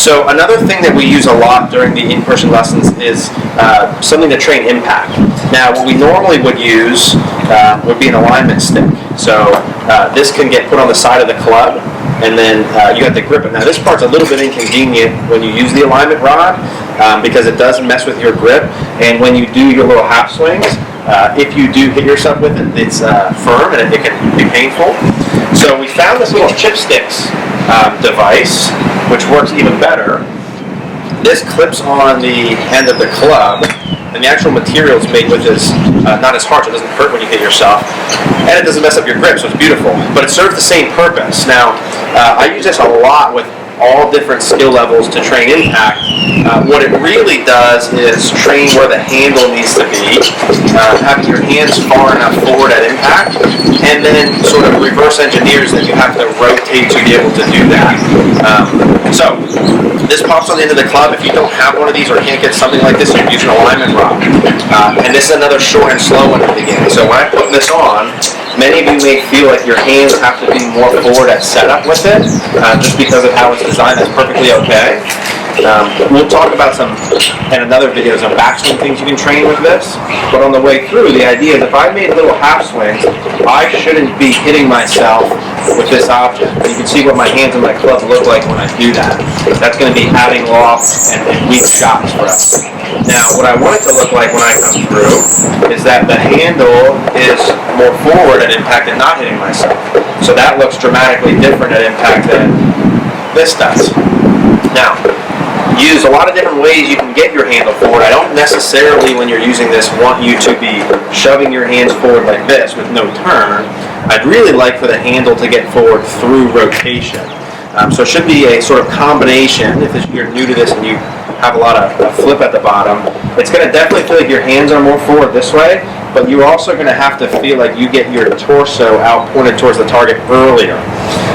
So another thing that we use a lot during the in-person lessons is something to train impact. Now, what we normally would use would be an alignment stick. So this can get put on the side of the club, and then you have to grip it. Now, this part's a little bit inconvenient when you use the alignment rod because it does mess with your grip, and when you do your little half swings, if you do hit yourself with it, it's firm and it can be painful. So we found this little chipsticks device, which works even better. This clips on the end of the club, and the actual material is made with is not as hard, so it doesn't hurt when you hit yourself, and it doesn't mess up your grip, so it's beautiful. But it serves the same purpose. Now, I use this a lot with all different skill levels to train impact. What it really does is train where the handle needs to be, having your hands far enough forward at impact, and then sort of reverse engineers that you have to rotate to be able to do that. So this pops on the end of the club. If you don't have one of these or can't get something like this, you can use an alignment rod. And this is another short and slow one at the beginning. So when I put this on, many of you may feel like your hands have to be more forward at setup with it, just because of how it's designed. That's perfectly okay. We'll talk about some in another video, some backswing things you can train with this. But on the way through, the idea is if I made little half swings, I shouldn't be hitting myself with this object. You can see what my hands and my club look like when I do that. That's going to be adding off and weak shots for us. Now, what I want it to look like when I come through is that the handle is more forward at impact and not hitting myself. So that looks dramatically different at impact than this does. Now, use a lot of different ways you can get your handle forward. I don't necessarily, when you're using this, want you to be shoving your hands forward like this with no turn. I'd really like for the handle to get forward through rotation. So it should be a sort of combination. If you're new to this and you have a lot of flip at the bottom, it's going to definitely feel like your hands are more forward this way, but you're also going to have to feel like you get your torso out pointed towards the target earlier.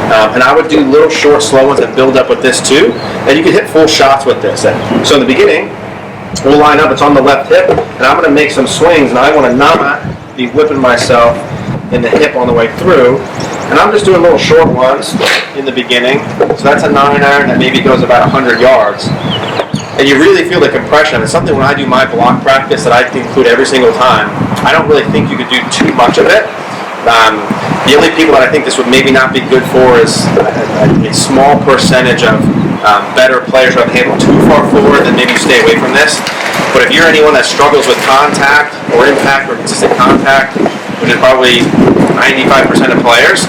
And I would do little short, slow ones that build up with this too, and you can hit full shots with this. So in the beginning, we'll line up, it's on the left hip, and I'm going to make some swings, and I want to not be whipping myself in the hip on the way through. And I'm just doing little short ones in the beginning. So that's a 9-iron that maybe goes about 100 yards. And you really feel the compression. It's something when I do my block practice that I include every single time. I don't really think you could do too much of it. The only people that I think this would maybe not be good for is a small percentage of better players who have the handle too far forward, then maybe you stay away from this. But if you're anyone that struggles with contact or impact or consistent contact, which is probably 95% of players,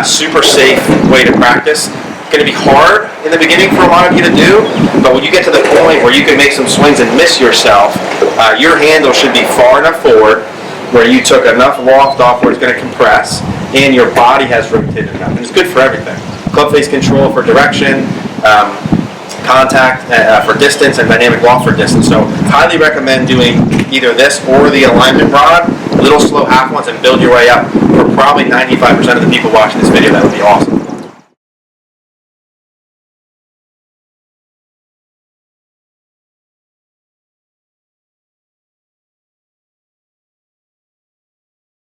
super safe way to practice. It's going to be hard in the beginning for a lot of you to do, but when you get to the point where you can make some swings and miss yourself, your handle should be far enough forward where you took enough loft off where it's going to compress, and your body has rotated enough. And it's good for everything. Club face control for direction, contact for distance, and dynamic loft for distance. So highly recommend doing either this or the alignment rod, little slow half ones, and build your way up. For probably 95% of the people watching this video, that would be awesome.